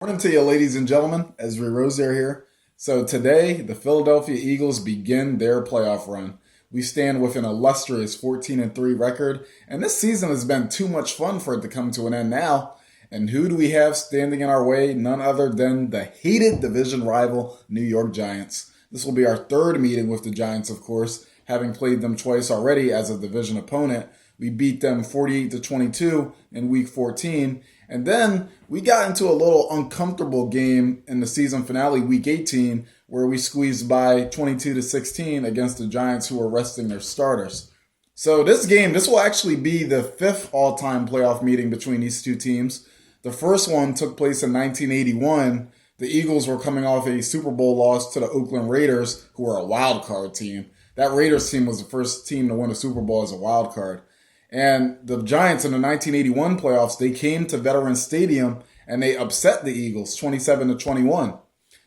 Morning to you, ladies and gentlemen. Ezra Rozier here. So today, the Philadelphia Eagles begin their playoff run. We stand with an illustrious 14-3 record, and this season has been too much fun for it to come to an end now. And who do we have standing in our way? None other than the hated division rival New York Giants. This will be our third meeting with the Giants, of course, having played them twice already as a division opponent. We beat them 48-22 in week 14. And then we got into a little uncomfortable game in the season finale, week 18, where we squeezed by 22-16 against the Giants, who were resting their starters. So this will actually be the fifth all-time playoff meeting between these two teams. The first one took place in 1981. The Eagles were coming off a Super Bowl loss to the Oakland Raiders, who were a wild card team. That Raiders team was the first team to win a Super Bowl as a wild card. And the Giants in the 1981 playoffs, they came to Veterans Stadium and they upset the Eagles 27-21.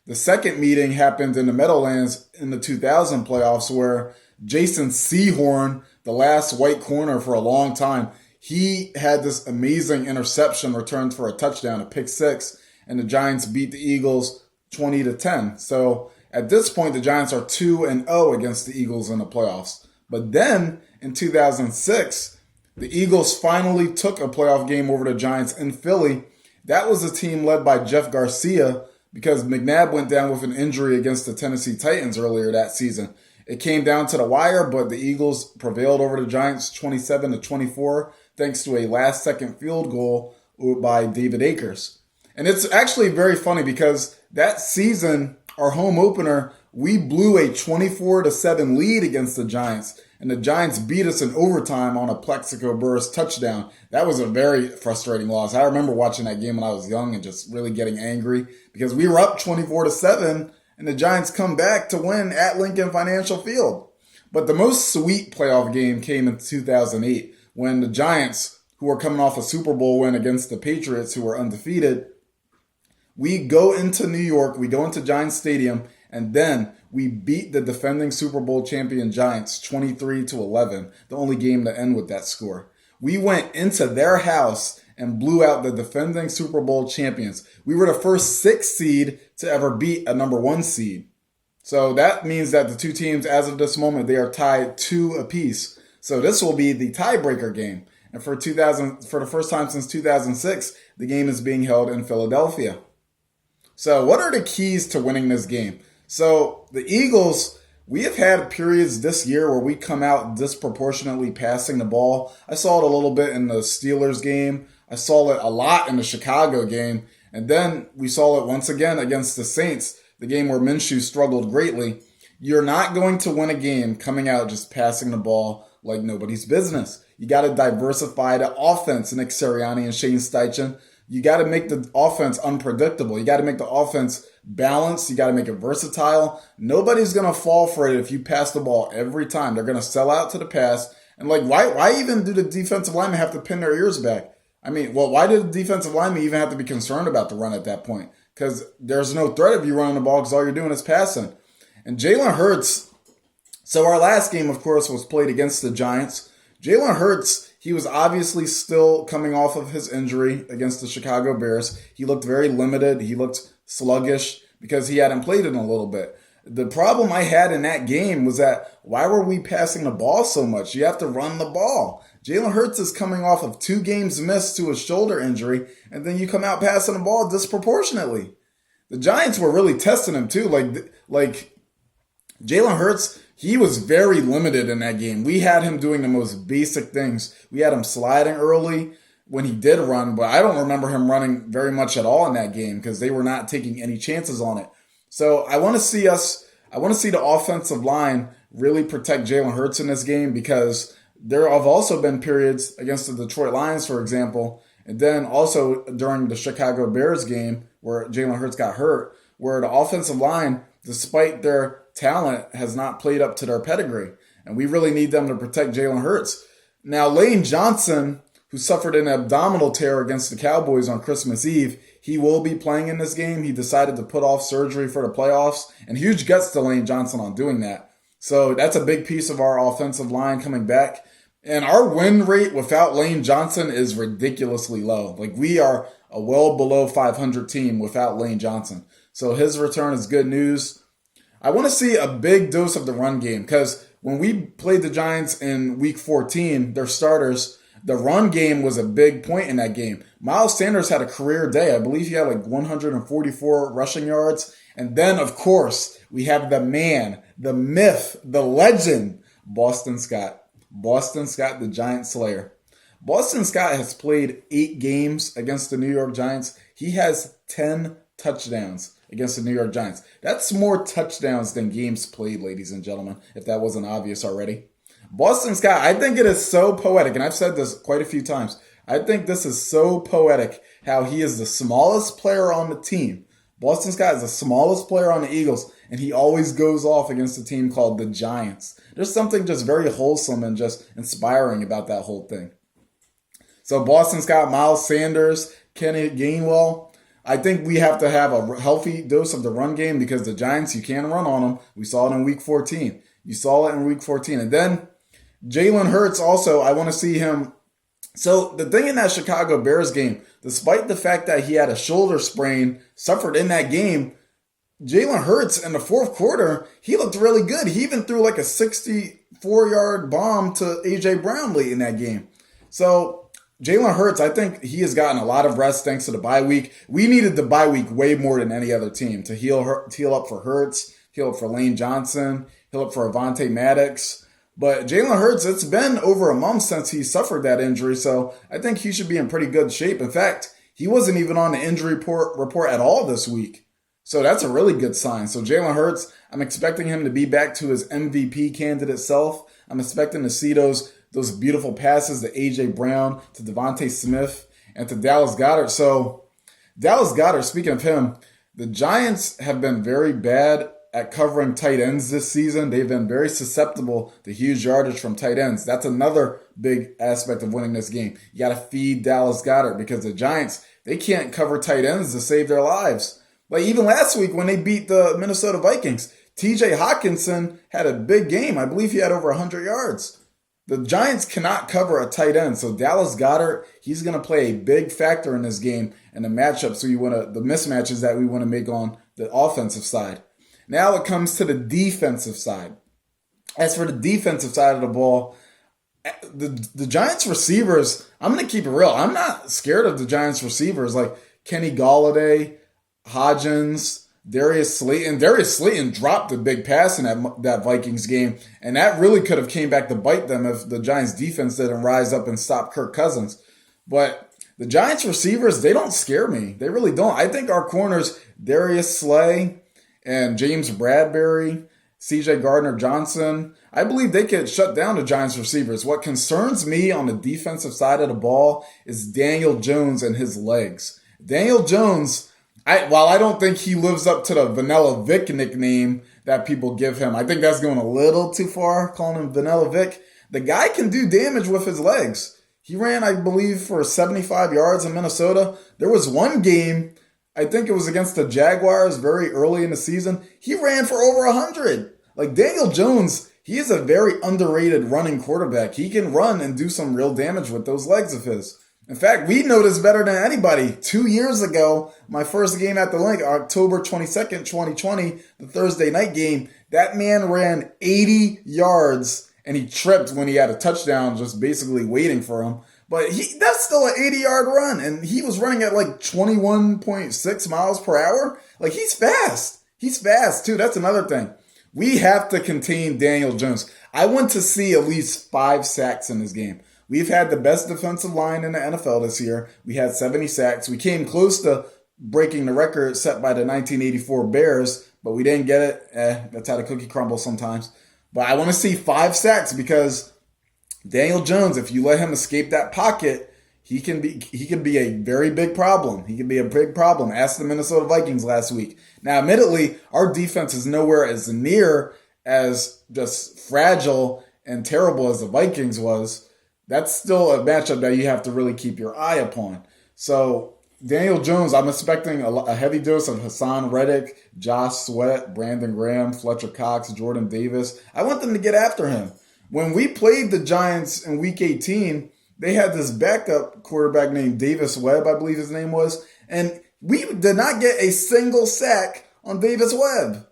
The second meeting happened in the Meadowlands in the 2000 playoffs, where Jason Sehorn, the last white corner for a long time, he had this amazing interception returned for a touchdown, a pick six, and the Giants beat the Eagles 20-10. So at this point, the Giants are 2-0 against the Eagles in the playoffs. But then in 2006, the Eagles finally took a playoff game over the Giants in Philly. That was a team led by Jeff Garcia, because McNabb went down with an injury against the Tennessee Titans earlier that season. It came down to the wire, but the Eagles prevailed over the Giants 27-24 thanks to a last-second field goal by David Akers. And it's actually very funny because that season, our home opener, we blew a 24-7 lead against the Giants, and the Giants beat us in overtime on a Plexico Burress touchdown. That was a very frustrating loss. I remember watching that game when I was young and just really getting angry because we were up 24-7, and the Giants come back to win at Lincoln Financial Field. But the most sweet playoff game came in 2008 when the Giants, who were coming off a Super Bowl win against the Patriots, who were undefeated, we go into New York, we go into Giants Stadium, and then we beat the defending Super Bowl champion Giants 23-11, the only game to end with that score. We went into their house and blew out the defending Super Bowl champions. We were the first 6 seed to ever beat a number 1 seed. So that means that the two teams, as of this moment, they are tied 2 apiece. So this will be the tiebreaker game. And for the first time since 2006, the game is being held in Philadelphia. So what are the keys to winning this game? So the Eagles, we have had periods this year where we come out disproportionately passing the ball. I saw it a little bit in the Steelers game. I saw it a lot in the Chicago game. And then we saw it once again against the Saints, the game where Minshew struggled greatly. You're not going to win a game coming out just passing the ball like nobody's business. You got to diversify the offense, Nick Sirianni and Shane Steichen. You got to make the offense unpredictable. You got to make the offense balanced. You got to make it versatile. Nobody's going to fall for it if you pass the ball every time. They're going to sell out to the pass. And why even do the defensive linemen have to pin their ears back? Why did the defensive linemen even have to be concerned about the run at that point? Because there's no threat of you running the ball because all you're doing is passing. And Jalen Hurts, so our last game, of course, was played against the Giants. Jalen Hurts, he was obviously still coming off of his injury against the Chicago Bears. He looked very limited. He looked sluggish because he hadn't played in a little bit. The problem I had in that game was that why were we passing the ball so much? You have to run the ball. Jalen Hurts is coming off of 2 games missed to a shoulder injury, and then you come out passing the ball disproportionately. The Giants were really testing him too. Like Jalen Hurts, he was very limited in that game. We had him doing the most basic things. We had him sliding early when he did run, but I don't remember him running very much at all in that game because they were not taking any chances on it. So I want to see the offensive line really protect Jalen Hurts in this game, because there have also been periods against the Detroit Lions, for example, and then also during the Chicago Bears game where Jalen Hurts got hurt, where the offensive line, despite their talent, has not played up to their pedigree. And we really need them to protect Jalen Hurts. Now, Lane Johnson, who suffered an abdominal tear against the Cowboys on Christmas Eve, he will be playing in this game. He decided to put off surgery for the playoffs, and huge guts to Lane Johnson on doing that. So that's a big piece of our offensive line coming back. And our win rate without Lane Johnson is ridiculously low. Like, we are a well below 500 team without Lane Johnson. So his return is good news. I want to see a big dose of the run game because when we played the Giants in week 14, their starters, the run game was a big point in that game. Miles Sanders had a career day. I believe he had like 144 rushing yards. And then, of course, we have the man, the myth, the legend, Boston Scott. Boston Scott, the Giant Slayer. Boston Scott has played 8 games against the New York Giants. He has 10 touchdowns against the New York Giants. That's more touchdowns than games played, ladies and gentlemen, if that wasn't obvious already. Boston Scott, I think it is so poetic, and I've said this quite a few times. I think this is so poetic how he is the smallest player on the team. Boston Scott is the smallest player on the Eagles, and he always goes off against a team called the Giants. There's something just very wholesome and just inspiring about that whole thing. So Boston Scott, Miles Sanders, Kenny Gainwell, I think we have to have a healthy dose of the run game because the Giants, you can run on them. We saw it in week 14. You saw it in week 14. And then Jalen Hurts also, I want to see him. So the thing in that Chicago Bears game, despite the fact that he had a shoulder sprain, suffered in that game, Jalen Hurts in the fourth quarter, he looked really good. He even threw like a 64-yard bomb to A.J. Brown late in that game. So Jalen Hurts, I think he has gotten a lot of rest thanks to the bye week. We needed the bye week way more than any other team to heal up for Hurts, heal up for Lane Johnson, heal up for Avonte Maddox. But Jalen Hurts, it's been over a month since he suffered that injury, so I think he should be in pretty good shape. In fact, he wasn't even on the injury report at all this week. So that's a really good sign. So Jalen Hurts, I'm expecting him to be back to his MVP candidate self. I'm expecting to see those beautiful passes to A.J. Brown, to Devontae Smith, and to Dallas Goedert. So Dallas Goedert, speaking of him, the Giants have been very bad at covering tight ends this season. They've been very susceptible to huge yardage from tight ends. That's another big aspect of winning this game. You got to feed Dallas Goedert because the Giants, they can't cover tight ends to save their lives. Like even last week when they beat the Minnesota Vikings, TJ Hawkinson had a big game. I believe he had over 100 yards. The Giants cannot cover a tight end, so Dallas Goedert, he's going to play a big factor in this game and the matchups the mismatches that we want to make on the offensive side. Now it comes to the defensive side. As for the defensive side of the ball, the Giants receivers, I'm going to keep it real. I'm not scared of the Giants receivers like Kenny Golladay, Hodgins, Darius Slayton. Darius Slayton dropped a big pass in that Vikings game, and that really could have came back to bite them if the Giants defense didn't rise up and stop Kirk Cousins. But the Giants receivers, they don't scare me. They really don't. I think our corners, Darius Slay and James Bradbury, CJ Gardner-Johnson, I believe they could shut down the Giants receivers. What concerns me on the defensive side of the ball is Daniel Jones and his legs. Daniel Jones, while I don't think he lives up to the Vanilla Vic nickname that people give him, I think that's going a little too far, calling him Vanilla Vic. The guy can do damage with his legs. He ran, I believe, for 75 yards in Minnesota. There was one game, I think it was against the Jaguars very early in the season. He ran for over 100. Like Daniel Jones, he is a very underrated running quarterback. He can run and do some real damage with those legs of his. In fact, we know this better than anybody. 2 years ago, my first game at the Link, October 22nd, 2020, the Thursday night game, that man ran 80 yards and he tripped when he had a touchdown, just basically waiting for him. But that's still an 80-yard run, and he was running at like 21.6 miles per hour. Like, he's fast. He's fast, too. That's another thing. We have to contain Daniel Jones. I want to see at least 5 sacks in this game. We've had the best defensive line in the NFL this year. We had 70 sacks. We came close to breaking the record set by the 1984 Bears, but we didn't get it. That's how the cookie crumbles sometimes. But I want to see 5 sacks because Daniel Jones, if you let him escape that pocket, he can be a very big problem. He can be a big problem. Ask the Minnesota Vikings last week. Now, admittedly, our defense is nowhere as near as just fragile and terrible as the Vikings was. That's still a matchup that you have to really keep your eye upon. So Daniel Jones, I'm expecting a heavy dose of Hassan Reddick, Josh Sweat, Brandon Graham, Fletcher Cox, Jordan Davis. I want them to get after him. When we played the Giants in Week 18, they had this backup quarterback named Davis Webb, I believe his name was, and we did not get a single sack on Davis Webb.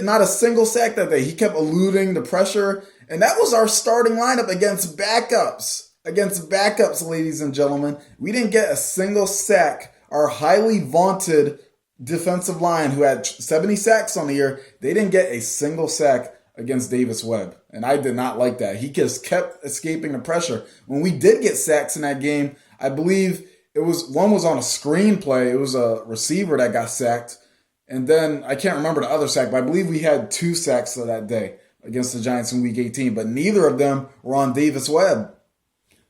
Not a single sack that day. He kept eluding the pressure, and that was our starting lineup against backups. Against backups, ladies and gentlemen. We didn't get a single sack. Our highly vaunted defensive line, who had 70 sacks on the year, they didn't get a single sack against Davis Webb. And I did not like that. He just kept escaping the pressure. When we did get sacks in that game, I believe one was on a screen play. It was a receiver that got sacked. And then I can't remember the other sack, but I believe we had 2 sacks that day against the Giants in Week 18, but neither of them were on Davis Webb.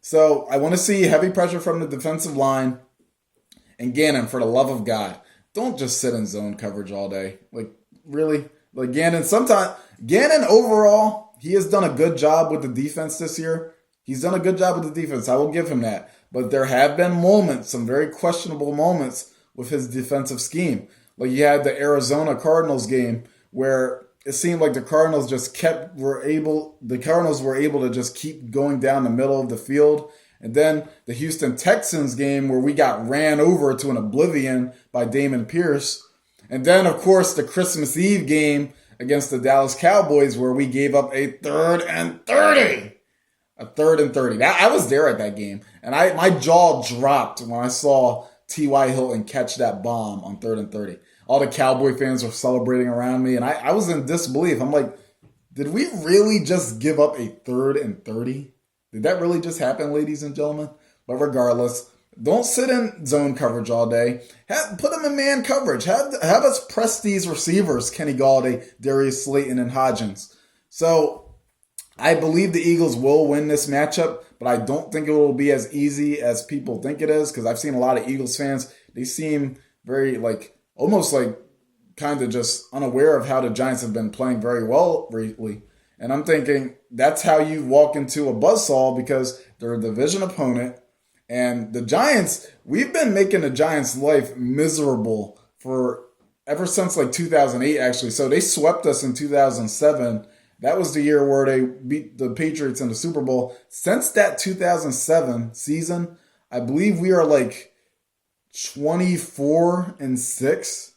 So I want to see heavy pressure from the defensive line. And Gannon, for the love of God, don't just sit in zone coverage all day. Like, really? Like, Gannon overall, he has done a good job with the defense this year. He's done a good job with the defense. I will give him that. But there have been moments, some very questionable moments with his defensive scheme. Like you had the Arizona Cardinals game where it seemed like the Cardinals were able to just keep going down the middle of the field. And then the Houston Texans game where we got ran over to an oblivion by Damon Pierce. And then, of course, the Christmas Eve game against the Dallas Cowboys where we gave up a 3rd and 30. A 3rd and 30. I was there at that game. And my jaw dropped when I saw T.Y. Hilton catch that bomb on 3rd and 30. All the Cowboy fans were celebrating around me, and I was in disbelief. I'm like, did we really just give up a 3rd and 30? Did that really just happen, ladies and gentlemen? But regardless, don't sit in zone coverage all day. Put them in man coverage. Have us press these receivers, Kenny Galladay, Darius Slayton, and Hodgins. So I believe the Eagles will win this matchup, but I don't think it will be as easy as people think it is because I've seen a lot of Eagles fans. They seem very almost kind of just unaware of how the Giants have been playing very well lately. And I'm thinking that's how you walk into a buzzsaw because they're a division opponent. And the Giants, we've been making the Giants' life miserable ever since 2008, actually. So they swept us in 2007. That was the year where they beat the Patriots in the Super Bowl. Since that 2007 season, I believe we are 24-6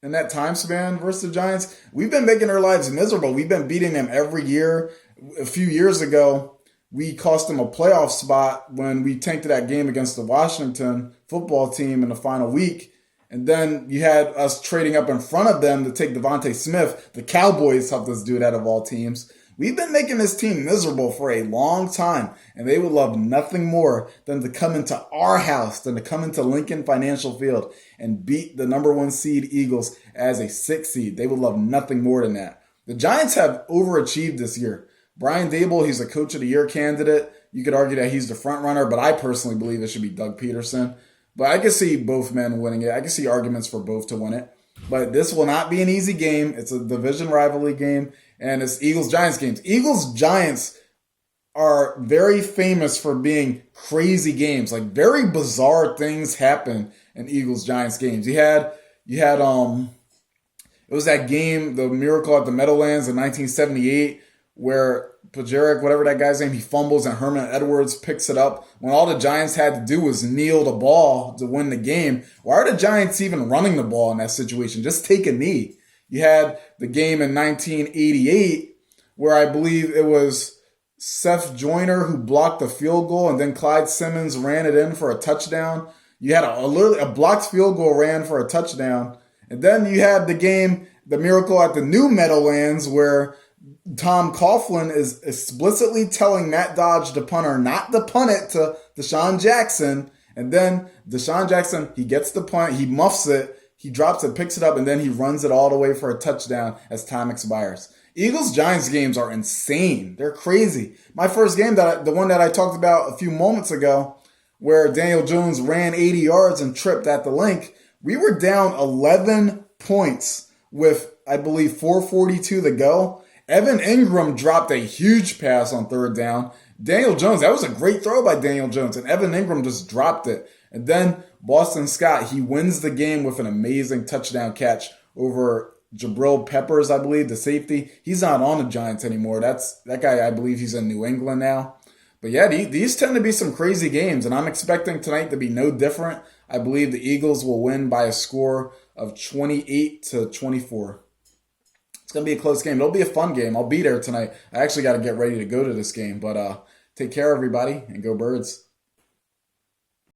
in that time span versus the Giants. We've been making their lives miserable. We've been beating them every year. A few years ago, we cost them a playoff spot when we tanked that game against the Washington football team in the final week. And then you had us trading up in front of them to take Devontae Smith. The Cowboys helped us do that of all teams. We've been making this team miserable for a long time, and they would love nothing more than to come into our house, than to come into Lincoln Financial Field and beat the number 1 seed Eagles as a 6th seed. They would love nothing more than that. The Giants have overachieved this year. Brian Daboll, he's a Coach of the Year candidate. You could argue that he's the front runner, but I personally believe it should be Doug Peterson. But I can see both men winning it. I can see arguments for both to win it. But this will not be an easy game. It's a division rivalry game, and it's Eagles-Giants games. Eagles-Giants are very famous for being crazy games. Very bizarre things happen in Eagles-Giants games. It was that game, the Miracle at the Meadowlands in 1978, where Pajeric, whatever that guy's name, he fumbles and Herman Edwards picks it up when all the Giants had to do was kneel the ball to win the game. Why are the Giants even running the ball in that situation? Just take a knee. You had the game in 1988 where I believe it was Seth Joyner who blocked the field goal and then Clyde Simmons ran it in for a touchdown. You had literally a blocked field goal ran for a touchdown. And then you had the game, the Miracle at the New Meadowlands, where Tom Coughlin is explicitly telling Matt Dodge, the punter, not to punt it to Deshaun Jackson. And then Deshaun Jackson, he gets the punt, he muffs it, he drops it, picks it up, and then he runs it all the way for a touchdown as time expires. Eagles-Giants games are insane. They're crazy. My first game, the one that I talked about a few moments ago, where Daniel Jones ran 80 yards and tripped at the link, we were down 11 points with, I believe, 4:42 to go. Evan Ingram dropped a huge pass on 3rd down. Daniel Jones, that was a great throw by Daniel Jones, and Evan Ingram just dropped it. And then Boston Scott, he wins the game with an amazing touchdown catch over Jabril Peppers, I believe, the safety. He's not on the Giants anymore. That guy, I believe he's in New England now. But yeah, these tend to be some crazy games, and I'm expecting tonight to be no different. I believe the Eagles will win by a score of 28-24. It's gonna be a close game. It'll be a fun game. I'll be there tonight. I actually got to get ready to go to this game. But take care, everybody, and go Birds.